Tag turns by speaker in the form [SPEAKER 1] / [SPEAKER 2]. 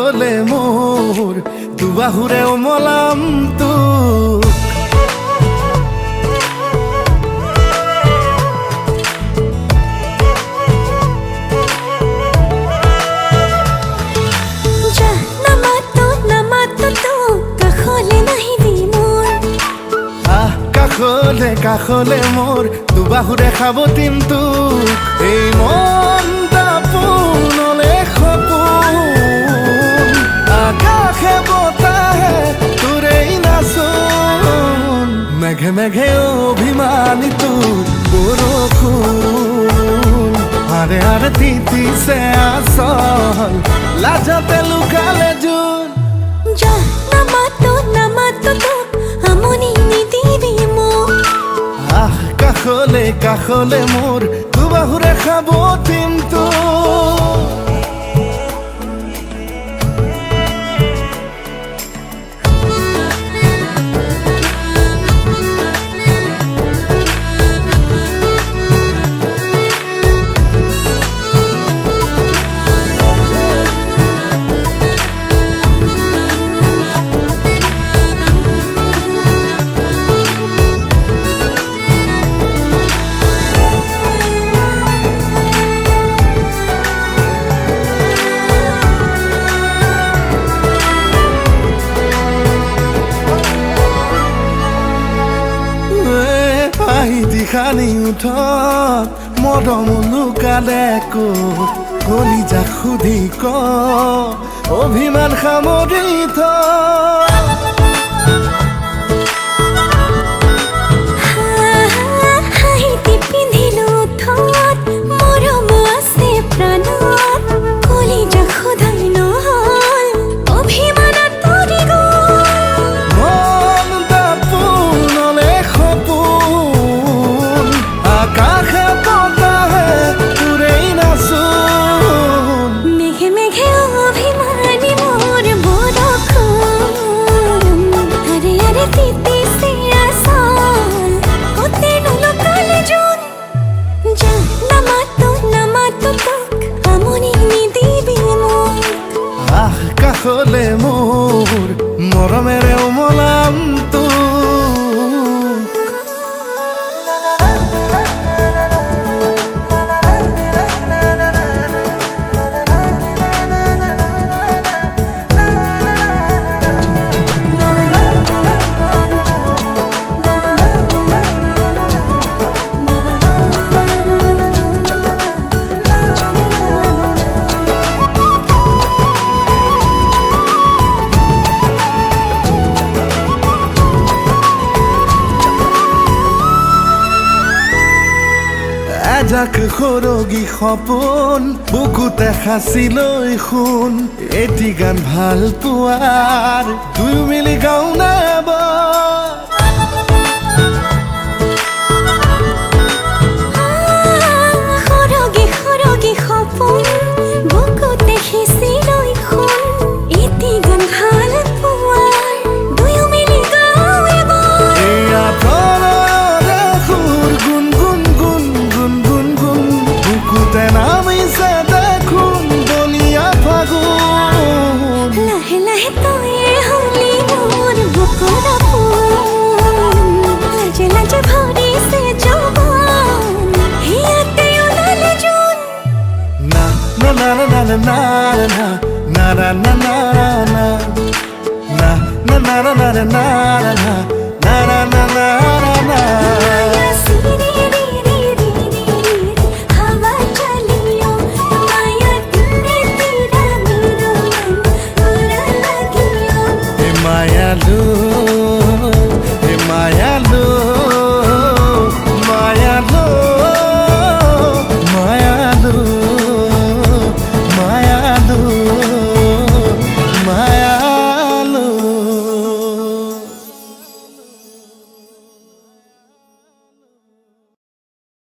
[SPEAKER 1] কাষলে মোৰ দুবাহুৰে ওমলাম তোক কাষলে কাষলে মোৰ দুবাহুৰে সাৱটিম তোক এই মনটা পোনলে সপোন আকাশে বতাহে তোৰেই নাচোন মেঘে মেঘে অভিমানী তোৰ বৰষুণ আৰে আৰে তিতিছে আচল লাজতে লুকালে জোন
[SPEAKER 2] নামাতো তোক আমনি নিদিবি মোক
[SPEAKER 1] কাষলে কাষলে মোৰ দুবাহুৰে সাৱটিম তোক দিখানি উঠত মৰম লুকালে ক'ত কলিজা সুধি ক অভিমান সামৰি থ কাষলে মোৰ মৰমেৰে ওমলাম তোক এজাক সৰগী সপোন বুকুতে সাঁচি লৈ শুন এটি গান ভাল পোৱাৰ দুয়ো মিলি গাওঁ না na na na na na na na na na na na na na na na na